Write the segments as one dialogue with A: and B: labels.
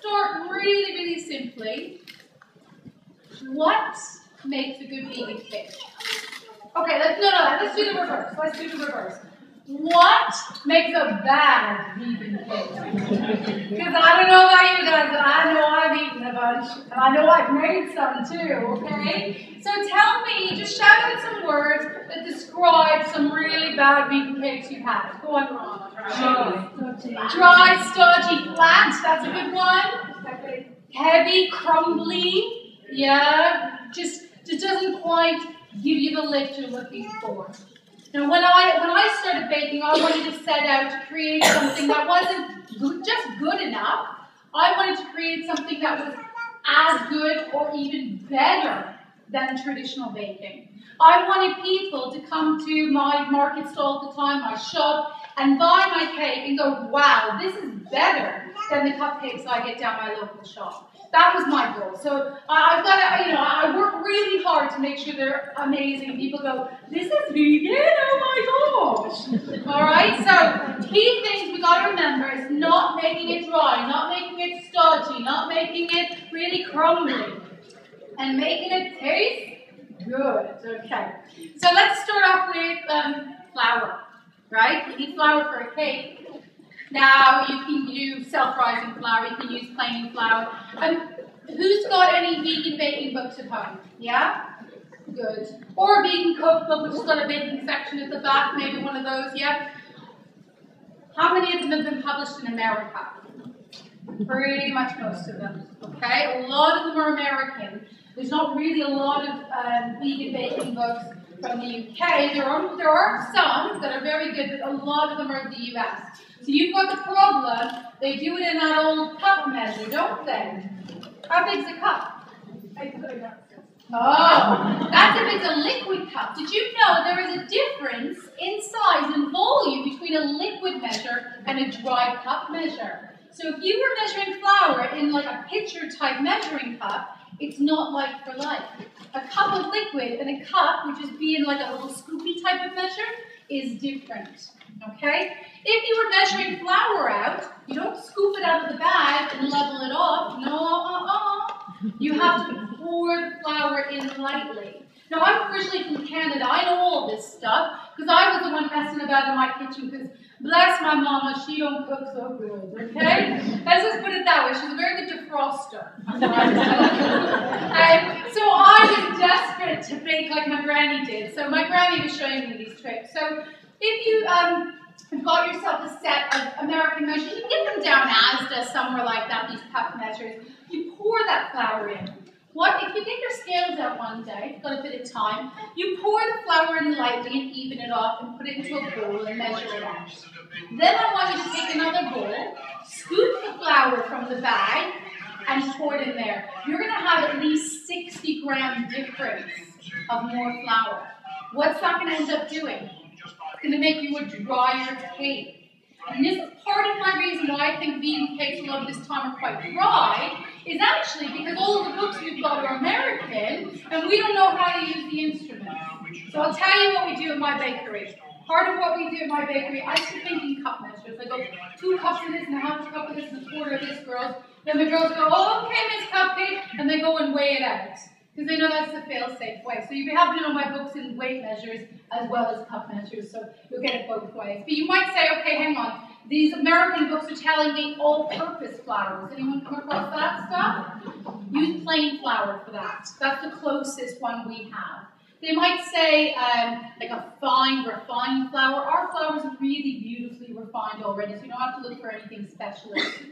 A: start really, really simply. What makes a good vegan cake? Okay, let's do the reverse. Let's do the reverse. What makes a bad vegan cake? Because I don't know about you guys, but I know I've eaten a bunch, and I know I've made some too, okay? So tell me, just shout out some words that describe some really bad vegan cakes you've had. Go on. Dry, stodgy, flat, that's a good one. Heavy, crumbly, yeah, just doesn't quite give you the lift you're looking for. Now, when I started baking, I wanted to set out to create something that wasn't just good enough. I wanted to create something that was as good or even better than traditional baking. I wanted people to come to my market stall at the time, my shop, and buy my cake and go, wow, this is better than the cupcakes I get down my local shop. That was my goal. So I've got to, I work really hard to make sure they're amazing. People go, this is vegan, oh my gosh. All right, so key things we got to remember is not making it dry, not making it stodgy, not making it really crumbly, and making it taste good. Okay, so let's start off with flour, right? You need flour for a cake. Now, you can use self-rising flour, you can use plain flour. Who's got any vegan baking books at home? Yeah? Good. Or a vegan cookbook, which has got a baking section at the back, maybe one of those, yeah? How many of them have been published in America? Pretty much most of them, okay? A lot of them are American. There's not really a lot of vegan baking books from the UK. There are some that are very good, but a lot of them are in the US. So you've got the problem, they do it in that old cup measure, don't they? How big's a cup? Oh, that's if it's a liquid cup. Did you know there is a difference in size and volume between a liquid measure and a dry cup measure? So if you were measuring flour in like a pitcher type measuring cup, it's not like for like. A cup of liquid and a cup, which is being like a little scoopy type of measure, is different. Okay? If you were measuring flour out, you don't scoop it out of the bag and level it off. No, You have to pour the flour in lightly. Now, I'm originally from Canada. I know all this stuff because I was the one messing about in my kitchen because bless my mama, she don't cook so good, okay? Let's just put it that way. She's a very good defroster. So I was desperate to bake like my granny did. So my granny was showing me these tricks. So if you have got yourself a set of American measures, you can get them down Asda, somewhere like that, these cup measures. You pour that flour in. If you get your scales out one day, you've got a bit of time, you pour the flour in lightly and even it off and put it into a bowl and measure it out. Then I want you to take another bowl, scoop the flour from the bag, and pour it in there. You're going to have at least 60-gram difference of more flour. What's that going to end up doing? It's going to make you a drier cake. And this is part of my reason why I think vegan cakes a lot of this time are quite dry, is actually because all of the books we've got are American, and we don't know how to use the instruments. So I'll tell you what we do in my bakery. Part of what we do in my bakery, I start thinking cup measures. I go, 2 cups of this and a half a cup of this and a quarter of this, girls. Then the girls go, oh, okay, Miss Cupcake, and they go and weigh it out. Because they know that's the fail-safe way. So you have my books in weight measures as well as cup measures, so you'll get it both ways. But you might say, okay, hang on, these American books are telling me all-purpose flour. Has anyone come across that stuff? Use plain flour for that. That's the closest one we have. They might say like a fine, refined flour. Our flour is really beautifully refined already, so you don't have to look for anything specialist.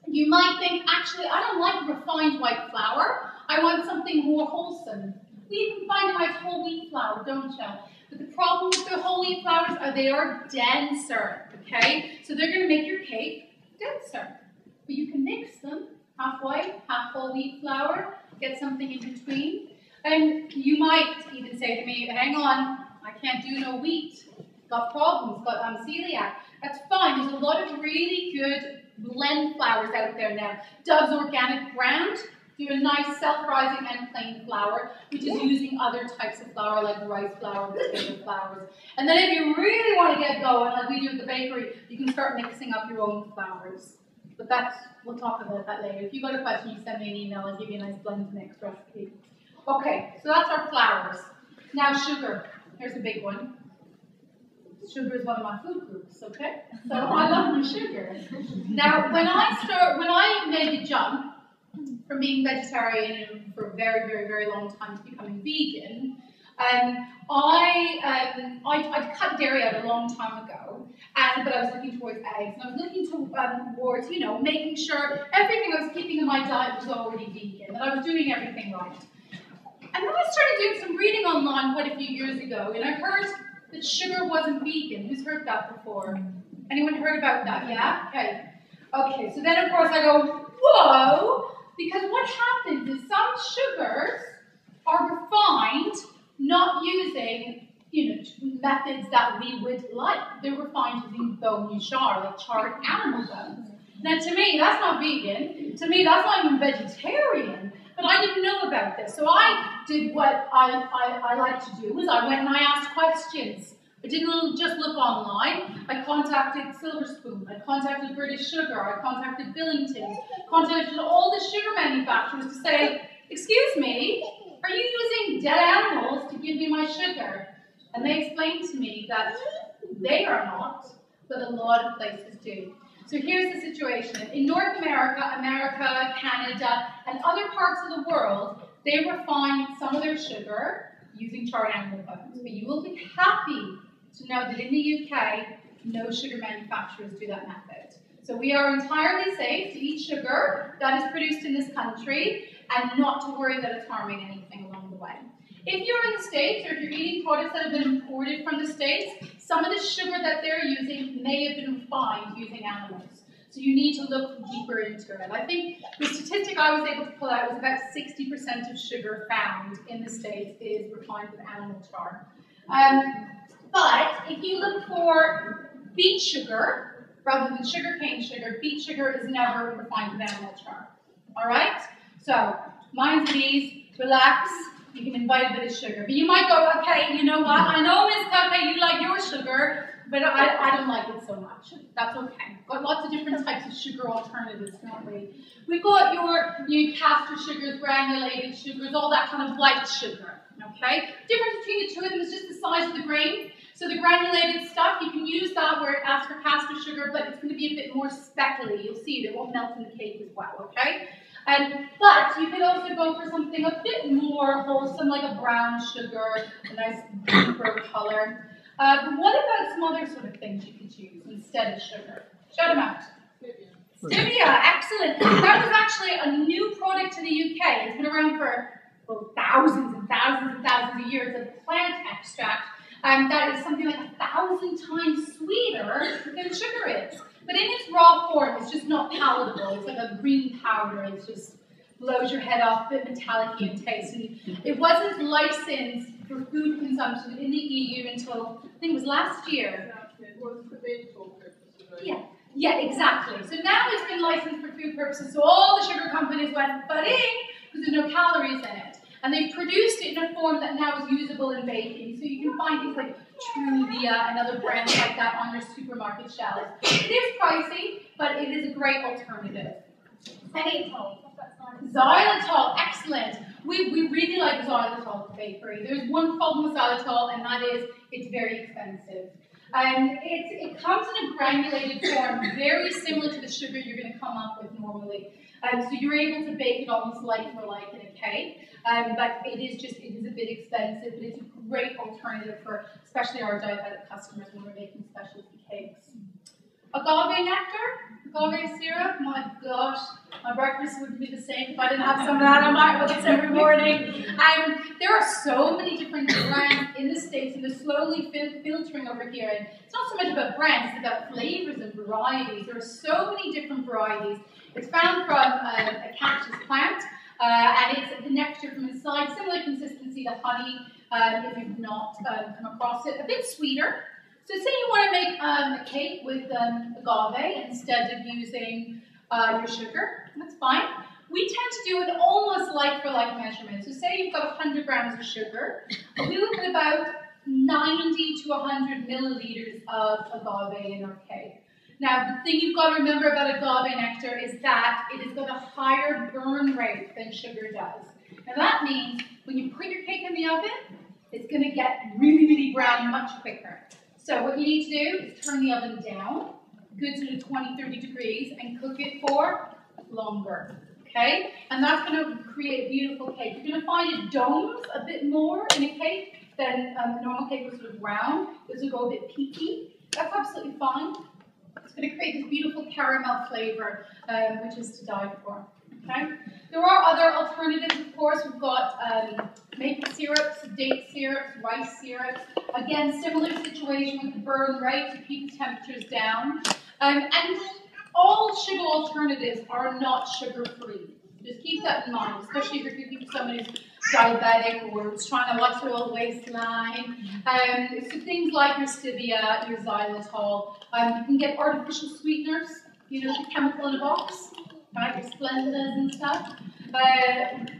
A: You might think, actually, I don't like refined white flour. I want something more wholesome. We even find a nice whole wheat flour, don't you? But the problem with the whole wheat flours are they are denser, okay? So they're going to make your cake denser. But you can mix them, half white, half whole wheat flour, get something in between. And you might even say to me, hang on, I can't do no wheat. Got problems, but I'm celiac. That's fine. There's a lot of really good blend flours out there now. Dove's Organic Brand do a nice self-rising and plain flour, which is using other types of flour like rice flour, potato flours. And then if you really want to get going, like we do at the bakery, you can start mixing up your own flours. But we'll talk about that later. If you've got a question, you send me an email. I'll give you a nice blend mix recipe. Okay, so that's our flours. Now sugar. Here's a big one. Sugar is one of my food groups, okay? So I love my sugar. Now, when I made the jump from being vegetarian for a very, very, very long time to becoming vegan, I cut dairy out a long time ago, but I was looking towards eggs, and I was looking towards, making sure everything I was keeping in my diet was already vegan, that I was doing everything right. And then I started doing some reading online quite a few years ago, and I heard that sugar wasn't vegan. Who's heard that before? Anyone heard about that? Yeah? Okay. Okay, so then of course I go, whoa, because what happens is some sugars are refined not using, methods that we would like. They're refined using bone char, like charred animal bones. Now to me, that's not vegan. To me, that's not even vegetarian. But I didn't know about this. So I did what I like to do, is I went and I asked questions. I didn't just look online. I contacted Silver Spoon. I contacted British Sugar. I contacted Billington's. Contacted all the sugar manufacturers to say, excuse me, are you using dead animals to give me my sugar? And they explained to me that they are not, but a lot of places do. So here's the situation. In North America, Canada, and other parts of the world, they refine some of their sugar using charred animal bones. But you will be happy to know that in the UK, no sugar manufacturers do that method. So we are entirely safe to eat sugar that is produced in this country and not to worry that it's harming anything along the way. If you're in the States, or if you're eating products that have been imported from the States, some of the sugar that they're using may have been refined using animals. So you need to look deeper into it. I think the statistic I was able to pull out was about 60% of sugar found in the States is refined with animal char. But if you look for beet sugar, rather than sugarcane sugar, beet sugar is never refined with animal char. All right? So, minds at ease, relax. You can invite a bit of sugar. But you might go, okay, you know what? I know, Miss Cupcake, you like your sugar, but I don't like it so much. That's okay. We've got lots of different types of sugar alternatives, don't we? We've got your castor sugars, granulated sugars, all that kind of white sugar, okay? Difference between the two of them is just the size of the grain. So the granulated stuff, you can use that where it asks for castor sugar, but it's going to be a bit more speckly. You'll see it won't melt in the cake as well, okay? But you could also go for something a bit more wholesome, like a brown sugar, a nice deeper color. But what about some other sort of things you could use instead of sugar? Shout them out. Stevia, excellent. That was actually a new product to the UK. It's been around for thousands and thousands and thousands of years. It's a plant extract that is something like 1,000 times sweeter than sugar is. But in its raw form, it's just not palatable. It's like a green powder. It just blows your head off, a bit metallic in taste. And it wasn't licensed for food consumption in the EU until, I think it was last year.
B: It was for vegetable purposes.
A: Yeah, exactly. So now it's been licensed for food purposes. So all the sugar companies went, but in, because there's no calories in it. And they've produced it in a form that now is usable in baking. So you can find things like Truvia and other brands like that on your supermarket shelves. It is pricey, but it is a great alternative. Xylitol, excellent. We really like xylitol at the bakery. There's one problem with xylitol, and that is it's very expensive. It comes in a granulated form, very similar to the sugar you're going to come up with normally. So you're able to bake it almost like for like in a cake. But it is a bit expensive, but it's a great alternative for especially our diabetic customers when we're making specialty cakes. Agave nectar, agave syrup, my gosh, my breakfast wouldn't be the same if I didn't have some of that on my oats every morning. There are so many different brands in the States, and they're slowly filtering over here. And it's not so much about brands, it's about flavors and varieties. There are so many different varieties. It's found from a cactus plant. And it's the nectar from inside, similar consistency to honey, if you've not come across it, a bit sweeter. So say you want to make a cake with agave instead of using your sugar, that's fine. We tend to do an almost like-for-like measurement. So say you've got 100 grams of sugar, we look at about 90 to 100 milliliters of agave in our cake. Now, the thing you've got to remember about agave nectar is that it has got a higher burn rate than sugar does. Now, that means when you put your cake in the oven, it's going to get really, really brown much quicker. So what you need to do is turn the oven down, good sort of 20, 30 degrees, and cook it for longer. Okay? And that's going to create a beautiful cake. You're going to find it domes a bit more in a cake than a normal cake was sort of round. This will go a bit peaky. That's absolutely fine. It's going to create this beautiful caramel flavor, which is to die for. Okay? There are other alternatives, of course. We've got maple syrups, date syrups, rice syrups. Again, similar situation with the burn rate to keep the temperatures down. And all sugar alternatives are not sugar-free. Just keep that in mind, especially if you're cooking for somebody who's diabetic or is trying to watch their old waistline. So things like your stevia, your xylitol. You can get artificial sweeteners, you know, the chemical in a box, right? Your Splendas and stuff.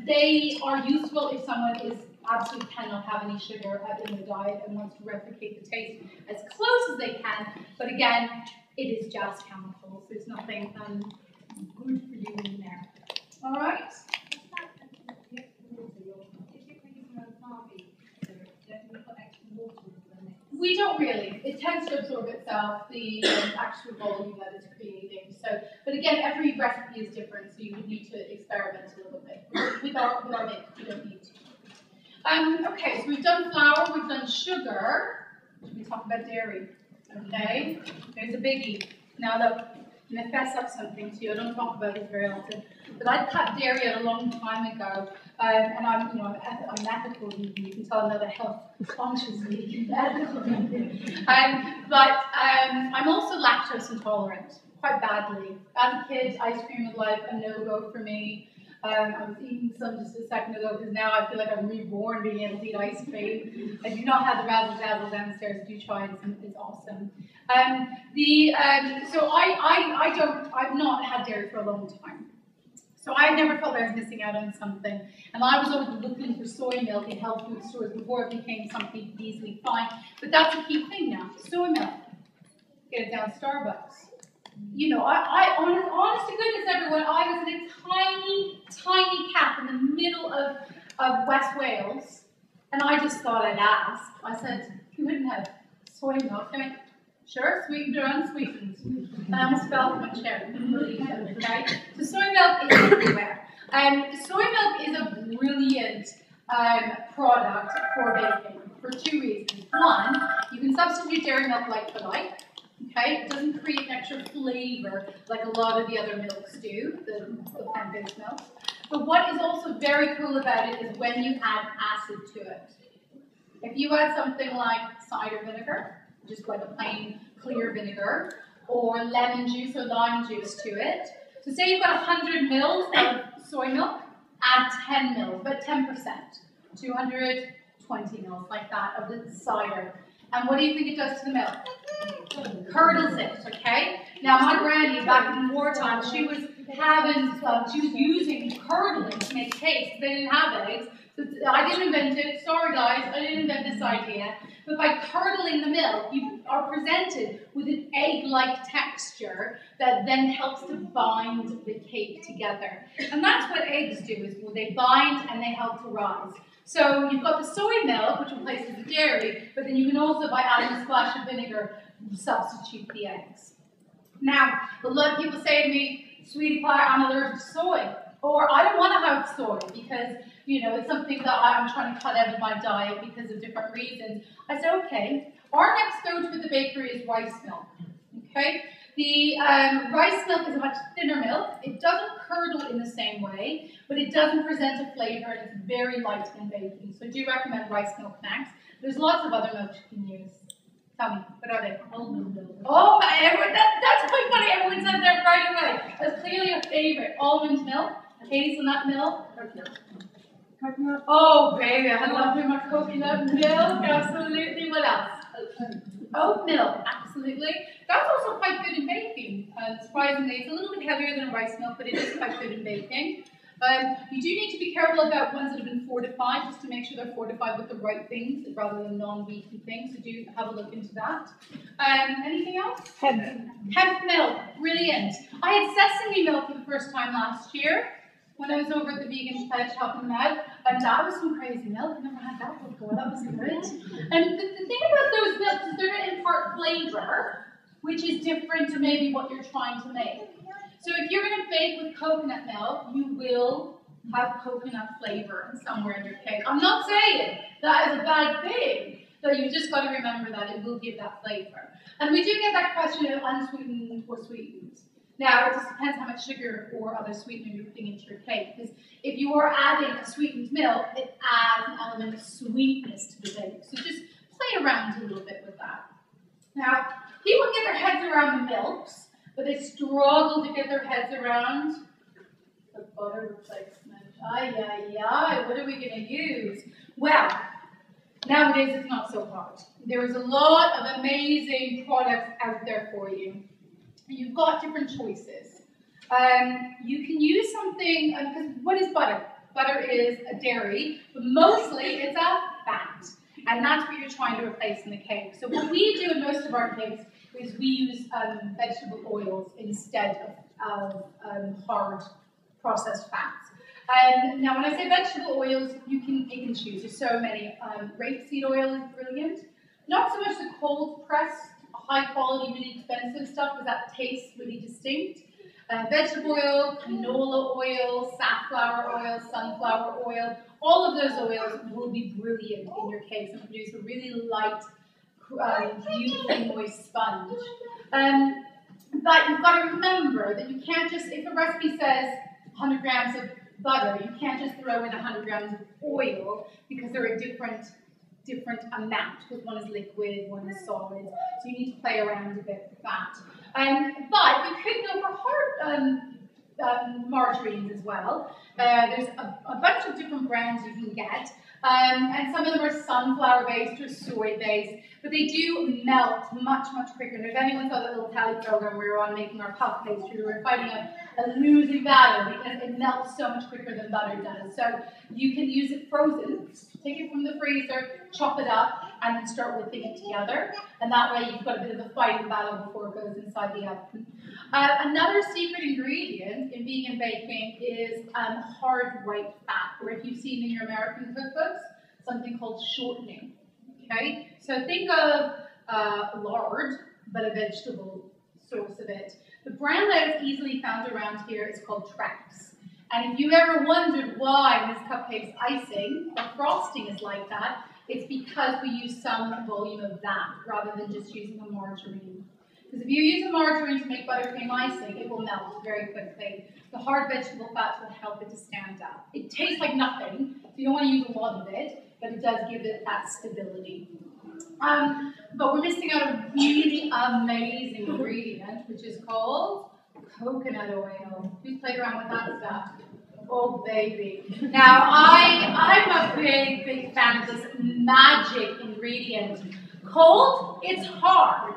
A: They are useful if someone is absolutely cannot have any sugar in their diet and wants to replicate the taste as close as they can. But again, it is just chemicals. There's nothing good for you in there. All right? We don't really. It tends to absorb itself, the actual volume that it's creating. So, but again, every recipe is different, so you would need to experiment a little bit. With our mix, you don't need to. Okay, so we've done flour, we've done sugar. Should we talk about dairy? Okay, there's a biggie. Now look, I'm going to fess up something to you. I don't talk about this very often, but I cut dairy out a long time ago, and I'm ethical. You can tell I'm not a health conscious vegan, ethical vegan. But I'm also lactose intolerant, quite badly. As a kid, ice cream was like a no-go for me. I was eating some just a second ago because now I feel like I'm reborn being able to eat ice cream. I do not have the razzle dazzle downstairs. Do try it; it's awesome. So I've not had dairy for a long time. So I never felt I was missing out on something. And I was always looking for soy milk in health food stores before it became something you could easily find. But that's a key thing now. Soy milk. Get it down at Starbucks. You know, honest to goodness, everyone, I was in a tiny, tiny cap in the middle of West Wales. And I just thought I'd ask. I said, you wouldn't have soy milk. I went, sure, sweetened or unsweetened. And I almost fell off my chair. Okay? So soy milk is everywhere. Soy milk is a brilliant product for baking for two reasons. One, you can substitute dairy milk like for like. Okay, it doesn't create extra flavor like a lot of the other milks do, the plant-based milks. But what is also very cool about it is when you add acid to it. If you add something like cider vinegar, just like a plain clear vinegar, or lemon juice or lime juice to it. So say you've got 100 mils of soy milk, add 10 mils, but 10%, 220 mils like that of the cider. And what do you think it does to the milk? Curdles it, okay? Now my granny back in wartime, she was using curdling to make cakes. They didn't have eggs. So I didn't invent it. Sorry guys, I didn't invent this idea. But by curdling the milk, you are presented with an egg-like texture that then helps to bind the cake together. And that's what eggs do, is they bind and they help to rise. So you've got the soy milk, which replaces the dairy, but then you can also, by adding a splash of vinegar, substitute the eggs. Now, a lot of people say to me, sweetie pie, I'm allergic to soy. Or I don't want to have soy because, you know, it's something that I'm trying to cut out of my diet because of different reasons. I said, okay, our next go to the bakery is rice milk. Okay? The rice milk is a much thinner milk. It doesn't curdle in the same way, but it doesn't present a flavor, and it's very light in baking. So I do recommend rice milk next. There's lots of other milks you can use. Tell me, what are they? Almond milk. Oh, that's quite funny. Everyone said that right away. That's clearly a favorite. Almond milk, hazelnut milk. Coconut. Oh, baby, I love my coconut milk. Absolutely. What else? Oat milk. Absolutely. That's also quite good in baking. Surprisingly, it's a little bit heavier than rice milk, but it is quite good in baking. You do need to be careful about ones that have been fortified, just to make sure they're fortified with the right things rather than non-vegan things. So do have a look into that. Anything else? Hemp milk, brilliant. I had sesame milk for the first time last year when I was over at the vegan pledge helping them out, and that was some crazy milk. I never had that before. That was good. And the thing about those milks is they're going to impart flavor, which is different to maybe what you're trying to make. So if you're going to bake with coconut milk, you will have coconut flavor somewhere in your cake. I'm not saying that is a bad thing, but you've just got to remember that it will give that flavor. And we do get that question of unsweetened or sweetened. Now, it just depends how much sugar or other sweetener you're putting into your cake. Because if you are adding a sweetened milk, it adds an element of sweetness to the bake. So just play around a little bit with that. Now, people get their heads around the milks, but they struggle to get their heads around the butter replacement. What are we going to use? Well, nowadays it's not so hard. There's a lot of amazing products out there for you. You've got different choices. You can use something, because what is butter? Butter is a dairy, but mostly it's a fat. And that's what you're trying to replace in the cake. So what we do in most of our cakes is we use vegetable oils instead of hard processed fats. Now when I say vegetable oils, you can pick and choose. There's so many. Rapeseed oil is brilliant. Not so much the cold pressed, high quality, really expensive stuff, because that tastes really distinct. Vegetable oil, canola oil, safflower oil, sunflower oil, all of those oils will be brilliant in your cakes and produce a really light, beautifully moist sponge. But you've got to remember that you can't just, if a recipe says 100 grams of butter, you can't just throw in 100 grams of oil, because they're a different amount, because one is liquid, one is solid, so you need to play around a bit with that. But you could go for hard margarines as well. There's a bunch of different brands you can get, and some of them are sunflower-based or soy-based, but they do melt much, much quicker. And if anyone saw that little tally program we were on making our cupcakes, we were fighting a losing battle because it melts so much quicker than butter does. So you can use it frozen, take it from the freezer, chop it up, and then start whipping it together. And that way you've got a bit of a fighting battle before it goes inside the oven. Another secret ingredient in vegan baking is hard white fat, or if you've seen in your American cookbooks, something called shortening. Okay, so think of lard, but a vegetable source of it. The brand that is easily found around here is called Trax. And if you ever wondered why this cupcake's icing or frosting is like that, it's because we use some volume of that rather than just using a margarine. Because if you use a margarine to make buttercream icing, it will melt very quickly. The hard vegetable fats will help it to stand up. It tastes like nothing, so you don't want to use a lot of it, but it does give it that stability. But we're missing out a really amazing ingredient, which is called coconut oil. Who's played around with that stuff? Oh, baby. Now, I'm a big, big fan of this magic ingredient. Cold, it's hard.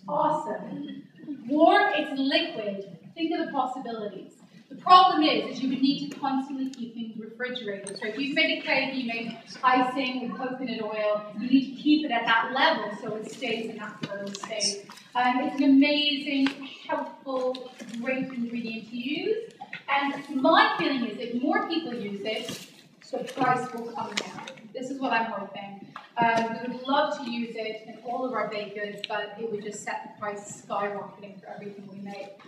A: Awesome. Warm, it's liquid. Think of the possibilities. The problem is you would need to constantly keep things refrigerated. So if you've made a cake, you made icing with coconut oil, you need to keep it at that level so it stays in that firm state. It's an amazing, helpful, great ingredient to use. And my feeling is if more people use it, the price will come down. This is what I'm hoping. We would love to use it in all of our baked goods, but it would just set the price skyrocketing for everything we make.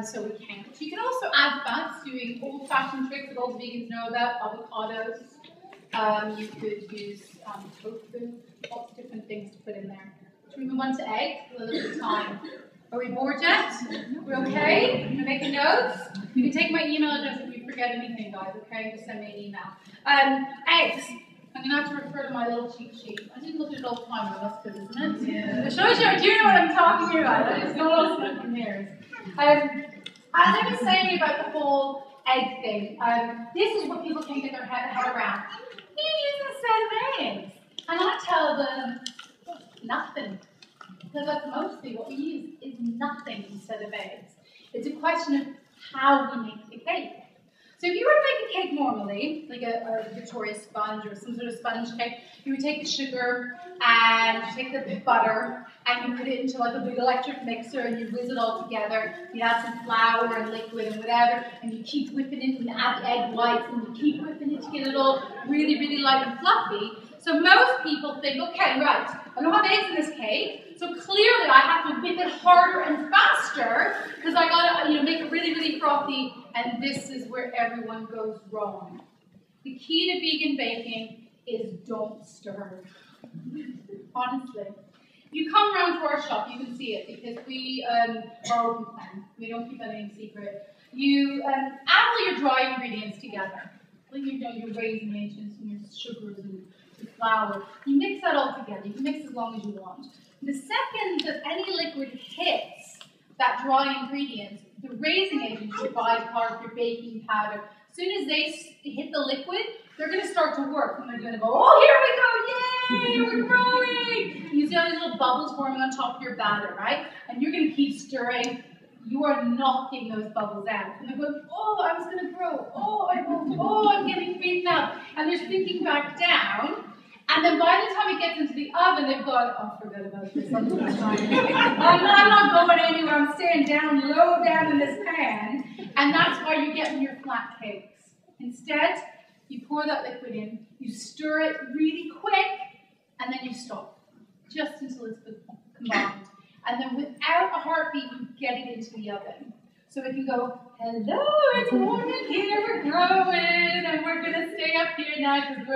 A: So we can't. You can also add fats, doing old-fashioned tricks that all vegans know about, avocados. You could use tofu, lots of different things to put in there. Should we move on to eggs? A little bit of time. Are we bored yet? We're okay? We're making notes? You can take my email address if you forget anything, guys, okay? Just send me an email. Eggs. I'm going to have to refer to my little cheat sheet. I didn't look at it all the time, but that's good, isn't it? Yeah. It shows you I do know what I'm talking about. It's no one else looking here. As I was saying about the whole egg thing, this is what people can't get their head around. You use a set of eggs. And I tell them, nothing. Because that's mostly what we use is nothing instead of eggs. It's a question of how we make the cake. So if you were to make a cake normally, like a Victoria sponge or some sort of sponge cake, you would take the sugar and you take the butter and you put it into like a big electric mixer and you whiz it all together. You add some flour and liquid and whatever, and you keep whipping it and add the egg whites and you keep whipping it to get it all really, really light and fluffy. So most people think, okay, right, I don't have eggs in this cake, so clearly I have to whip it harder and faster because I gotta, make it really, really frothy. And this is where everyone goes wrong. The key to vegan baking is don't stir. Honestly. If you come around to our shop, you can see it because we don't keep anything secret. You add all your dry ingredients together. Like your raisin agents and your sugars and your flour. You mix that all together. You can mix as long as you want. The second that any liquid hits that dry ingredient, the raising agent, your bicarb, your baking powder, as soon as they hit the liquid, they're going to start to work. And they're going to go, oh, here we go, yay, we're growing. And you see all these little bubbles forming on top of your batter, right? And you're going to keep stirring. You are knocking those bubbles out. And they're going, oh, I was going to grow. Oh, I won't. Oh, I'm getting beaten up. And they're sinking back down. And then by the time it gets into the oven, they've gone, oh, forget about this. I'm not going anywhere. I'm staying down, low down in this pan. And that's why you're getting your flat cakes. Instead, you pour that liquid in, you stir it really quick, and then you stop, just until it's combined. And then without a heartbeat, you get it into the oven. So it can go, hello, it's warm in here, we're growing, and we're going to stay up here now because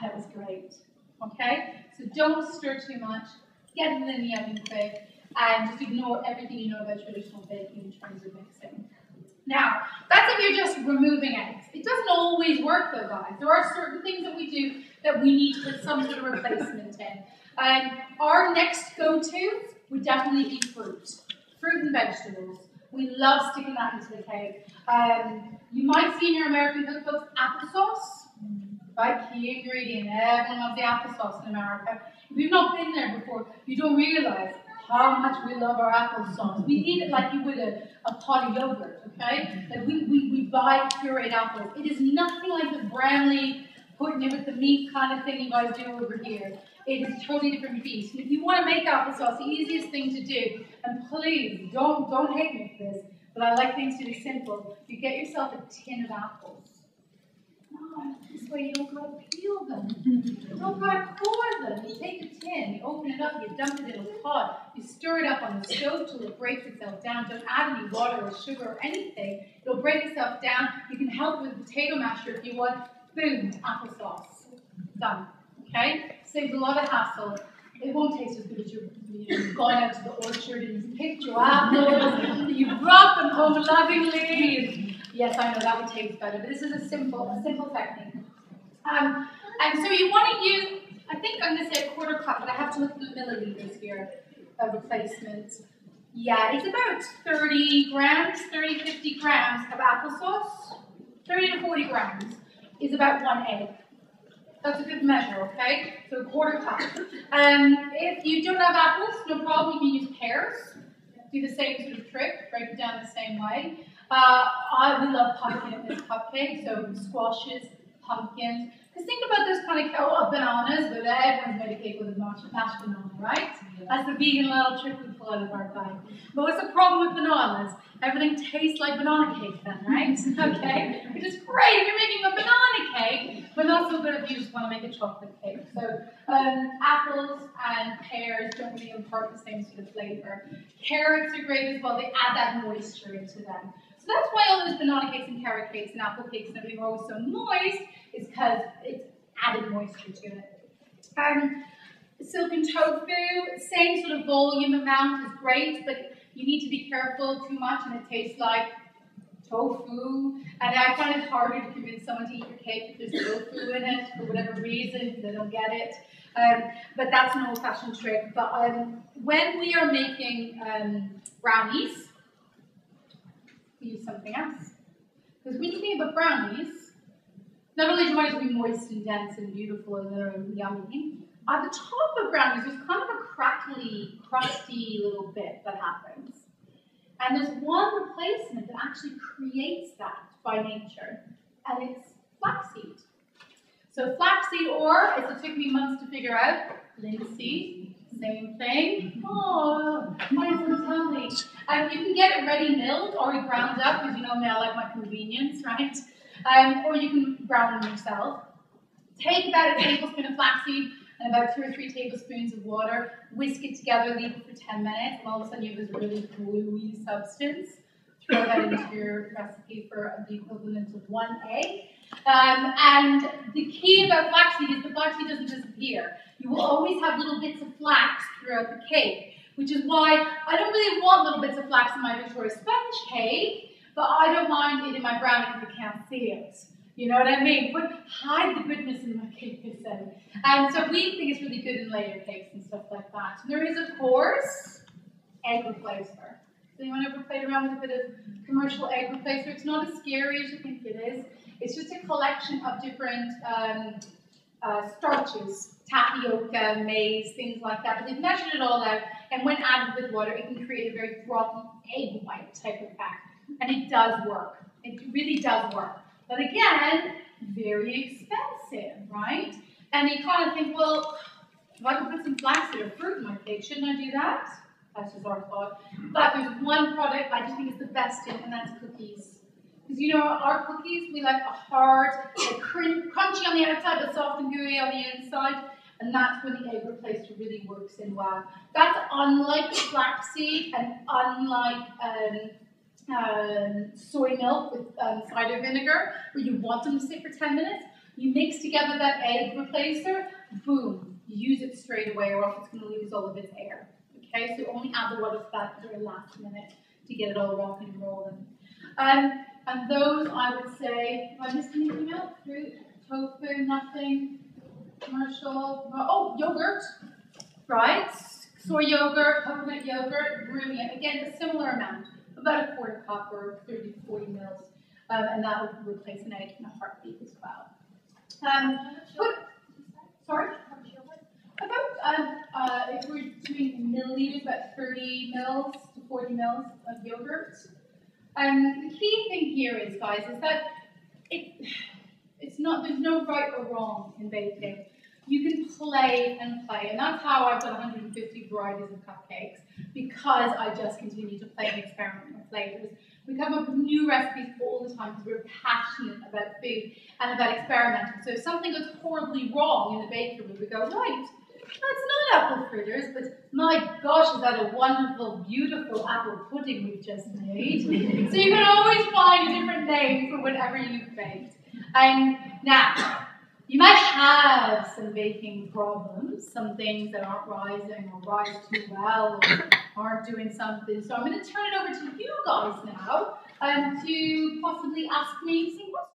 A: that was great. Okay? So don't stir too much, get it in the oven quick, and just ignore everything you know about traditional baking in terms of mixing. Now, that's if you're just removing eggs. It doesn't always work though, guys. There are certain things that we do that we need to put some sort of replacement in. Our next go-to would definitely be fruit and vegetables. We love sticking that into the cake. You might see in your American cookbooks applesauce, right? Key ingredient. Everyone loves the applesauce in America. If you've not been there before, you don't realize how much we love our applesauce. We eat it like you would a pot of yogurt, okay? Like we buy pureed apples. It is nothing like the Bramley putting it with the meat kind of thing you guys do over here. It is a totally different beast. If you want to make applesauce, the easiest thing to do, and please don't hate me for this, but I like things to be simple. You get yourself a tin of apples. This way you don't got to peel them. You don't got to core them. You take the tin, you open it up, you dump it in a pot, you stir it up on the stove till it breaks itself down. Don't add any water or sugar or anything. It'll break itself down. You can help with potato masher if you want. Boom, applesauce. Done. Okay? Saves a lot of hassle. It won't taste as good as you've gone out to the orchard and you've picked your apples, you've brought them home lovingly. Yes, I know that would taste better, but this is a simple technique. And so you want to use, I think I'm going to say a quarter cup, but I have to look at the milliliters here of replacements. Yeah, it's about 30 grams, 30, 50 grams of applesauce. 30 to 40 grams is about 1 egg. That's a good measure, okay? So a quarter cup. If you don't have apples, no problem, you can use pears. Do the same sort of trick, break it down the same way. We love pumpkin in this cupcake, so squashes, pumpkins. Because think about those kind of bananas, but everyone's made a cake with a mashed banana, right? That's the vegan little trick we pull out of our bag. But what's the problem with bananas? Everything tastes like banana cake then, right? Okay? Which is great if you're making a banana cake, but not so good if you just want to make a chocolate cake. So apples and pears don't really impart the same sort of flavor. Carrots are great as well. They add that moisture into them. So that's why all those banana cakes and carrot cakes and apple cakes and everything are always so moist, is because it's added moisture to it. Silken tofu, same sort of volume amount is great, but you need to be careful too much and it tastes like tofu. And I find it harder to convince someone to eat your cake if there's tofu in it for whatever reason, they don't get it. But that's an old-fashioned trick. But when we are making brownies, we use something else. Because when you think about brownies, not only do you want it to be moist and dense and beautiful and yummy, at the top of brownies there's kind of a crackly, crusty little bit that happens. And there's one replacement that actually creates that by nature, and it's flaxseed. So flaxseed, or, as it took me months to figure out, linseed, same thing. Oh, why doesn't tell me? You can get it ready milled or ground up, because you know me, I like my convenience, right? Or you can ground them yourself. Take about a tablespoon of flaxseed and about 2 or 3 tablespoons of water, whisk it together, leave it for 10 minutes, and all of a sudden you have this really gluey substance. Throw that into your recipe for the equivalent of 1 egg. And the key about flaxseed is the flaxseed doesn't disappear. You will always have little bits of flax throughout the cake, which is why I don't really want little bits of flax in my Victoria sponge cake, but I don't mind it in my brownie because I can't see it. You know what I mean? But hide the goodness in my cake, I said. And so we think it's really good in layer cakes and stuff like that. And there is, of course, egg replacer. Has anyone ever played around with a bit of commercial egg replacer? It's not as scary as you think it is. It's just a collection of different starches, tapioca, maize, things like that. But they've measured it all out, and when added with water, it can create a very frothy egg white type of effect. And it does work. It really does work. But again, very expensive, right? And you kind of think, well, if I could put some flaxseed or fruit in my cake, shouldn't I do that? That's just our thought. But there's one product I just think is the best in, and that's cookies. Because you know, our cookies, we like a hard, like crunchy on the outside, but soft and gooey on the inside. And that's when the egg replacer really works in well. That's unlike flaxseed and unlike soy milk with cider vinegar, where you want them to sit for 10 minutes. You mix together that egg replacer, boom, you use it straight away, or else it's going to lose all of its air. Okay, so only add the water to that very last minute to get it all rocking and rolling. And those, I would say, have I missed anything else? Fruit, tofu, nothing, commercial, oh, yogurt, right? Soy yogurt, coconut yogurt, brilliant. Again, a similar amount, about a quarter cup or 30 to 40 mils, and that will replace an egg in a heartbeat as well. Sorry? About, if we're doing milliliters, about 30 mils to 40 mils of yogurt. The key thing here is, guys, is that it's not, there's no right or wrong in baking. You can play and play, and that's how I've done 150 varieties of cupcakes, because I just continue to play and experiment with flavors. We come up with new recipes all the time because we're passionate about food and about experimenting. So if something goes horribly wrong in the bakery, we go, right, that's not apple fritters, but my gosh, is that a wonderful, beautiful apple pudding we've just made. So you can always find a different name for whatever you've baked. Now, you might have some baking problems, some things that aren't rising or rise too well or aren't doing something. So I'm going to turn it over to you guys now to possibly ask me some questions.